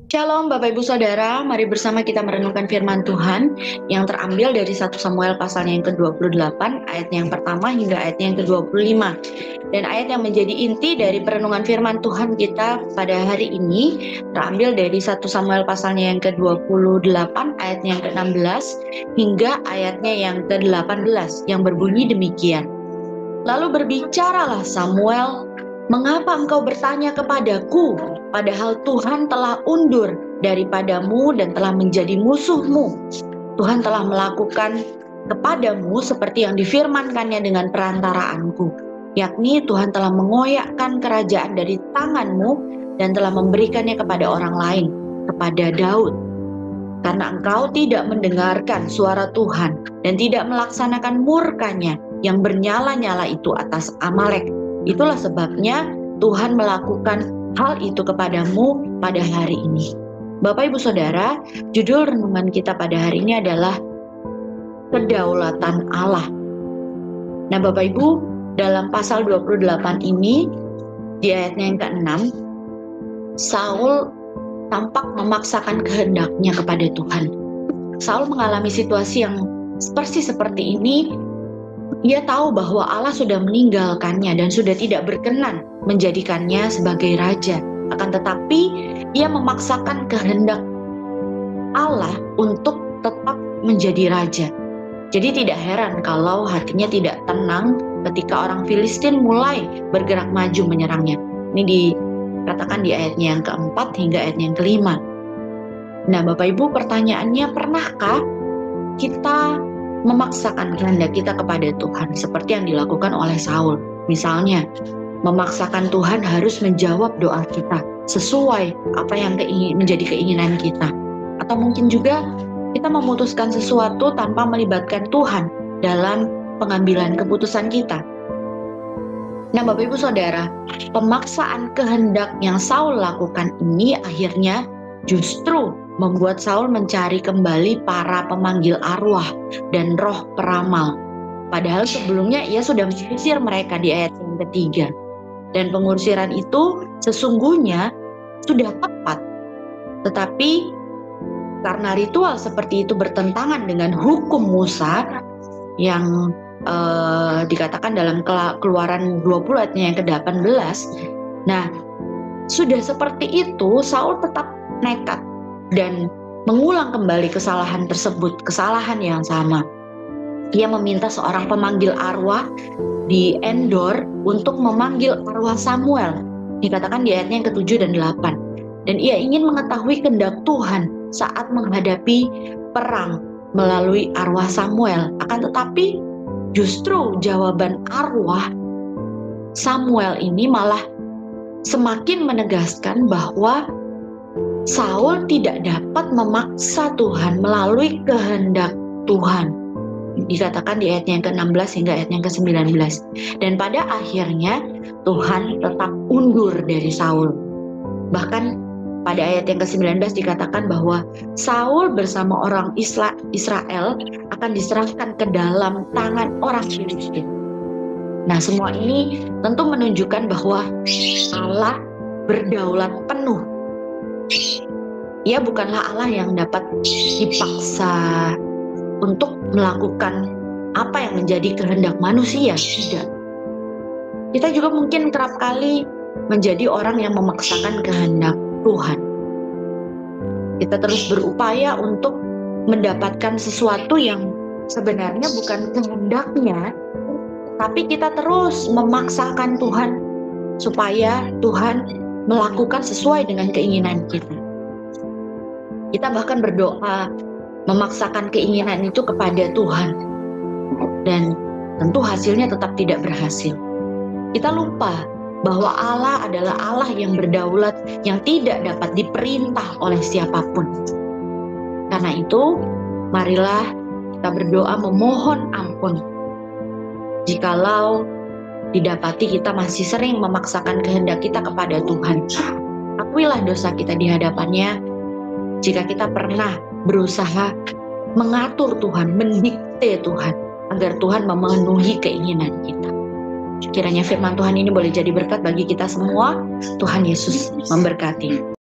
Shalom Bapak Ibu Saudara, mari bersama kita merenungkan firman Tuhan yang terambil dari 1 Samuel pasalnya yang ke-28, ayatnya yang pertama hingga ayatnya yang ke-25. Dan ayat yang menjadi inti dari perenungan firman Tuhan kita pada hari ini terambil dari 1 Samuel pasalnya yang ke-28, ayatnya yang ke-16 hingga ayatnya yang ke-18 yang berbunyi demikian. Lalu berbicaralah Samuel, "Mengapa engkau bertanya kepadaku? Padahal Tuhan telah undur daripadamu dan telah menjadi musuhmu. Tuhan telah melakukan kepadamu seperti yang difirmankannya dengan perantaraanku, yakni Tuhan telah mengoyakkan kerajaan dari tanganmu dan telah memberikannya kepada orang lain, kepada Daud. Karena engkau tidak mendengarkan suara Tuhan dan tidak melaksanakan murkanya yang bernyala-nyala itu atas Amalek. Itulah sebabnya Tuhan melakukan hal itu kepadamu pada hari ini." Bapak Ibu Saudara, judul renungan kita pada hari ini adalah Kedaulatan Allah. Nah Bapak Ibu, dalam pasal 28 ini, di ayatnya yang ke-6, Saul tampak memaksakan kehendaknya kepada Tuhan. Saul mengalami situasi yang persis seperti ini. Ia tahu bahwa Allah sudah meninggalkannya dan sudah tidak berkenan menjadikannya sebagai raja. Akan tetapi, ia memaksakan kehendak Allah untuk tetap menjadi raja. Jadi tidak heran kalau hatinya tidak tenang ketika orang Filistin mulai bergerak maju menyerangnya. Ini dikatakan di ayatnya yang keempat hingga ayatnya yang kelima. Nah Bapak Ibu, pertanyaannya, pernahkah kita memaksakan kehendak kita kepada Tuhan seperti yang dilakukan oleh Saul? Misalnya, memaksakan Tuhan harus menjawab doa kita sesuai apa yang menjadi keinginan kita. Atau mungkin juga kita memutuskan sesuatu tanpa melibatkan Tuhan dalam pengambilan keputusan kita. Nah Bapak Ibu Saudara, pemaksaan kehendak yang Saul lakukan ini akhirnya justru membuat Saul mencari kembali para pemanggil arwah dan roh peramal. Padahal sebelumnya ia sudah mengusir mereka di ayat yang ketiga. Dan pengusiran itu sesungguhnya sudah tepat. Tetapi karena ritual seperti itu bertentangan dengan hukum Musa yang dikatakan dalam Keluaran 20 ayatnya yang ke-18. Nah, sudah seperti itu Saul tetap nekat dan mengulang kembali kesalahan tersebut, kesalahan yang sama. Ia meminta seorang pemanggil arwah di Endor untuk memanggil arwah Samuel, dikatakan di ayatnya yang ke-7 dan 8. Dan ia ingin mengetahui kehendak Tuhan saat menghadapi perang melalui arwah Samuel. Akan tetapi justru jawaban arwah Samuel ini malah semakin menegaskan bahwa Saul tidak dapat memaksa Tuhan melalui kehendak Tuhan. Dikatakan di ayatnya yang ke-16 hingga ayatnya yang ke-19. Dan pada akhirnya Tuhan tetap undur dari Saul. Bahkan pada ayat yang ke-19 dikatakan bahwa Saul bersama orang Israel akan diserahkan ke dalam tangan orang Filistin. Nah semua ini tentu menunjukkan bahwa Allah berdaulat penuh. Ia bukanlah Allah yang dapat dipaksa untuk melakukan apa yang menjadi kehendak manusia. Tidak. Kita juga mungkin kerap kali menjadi orang yang memaksakan kehendak Tuhan. Kita terus berupaya untuk mendapatkan sesuatu yang sebenarnya bukan kehendaknya, tapi kita terus memaksakan Tuhan supaya Tuhan melakukan sesuai dengan keinginan kita. Kita bahkan berdoa memaksakan keinginan itu kepada Tuhan, dan tentu hasilnya tetap tidak berhasil. Kita lupa bahwa Allah adalah Allah yang berdaulat, yang tidak dapat diperintah oleh siapapun. Karena itu, marilah kita berdoa memohon ampun jikalau didapati kita masih sering memaksakan kehendak kita kepada Tuhan. Akuilah dosa kita di hadapannya jika kita pernah berusaha mengatur Tuhan, mendikte Tuhan, agar Tuhan memenuhi keinginan kita. Kiranya firman Tuhan ini boleh jadi berkat bagi kita semua. Tuhan Yesus memberkati.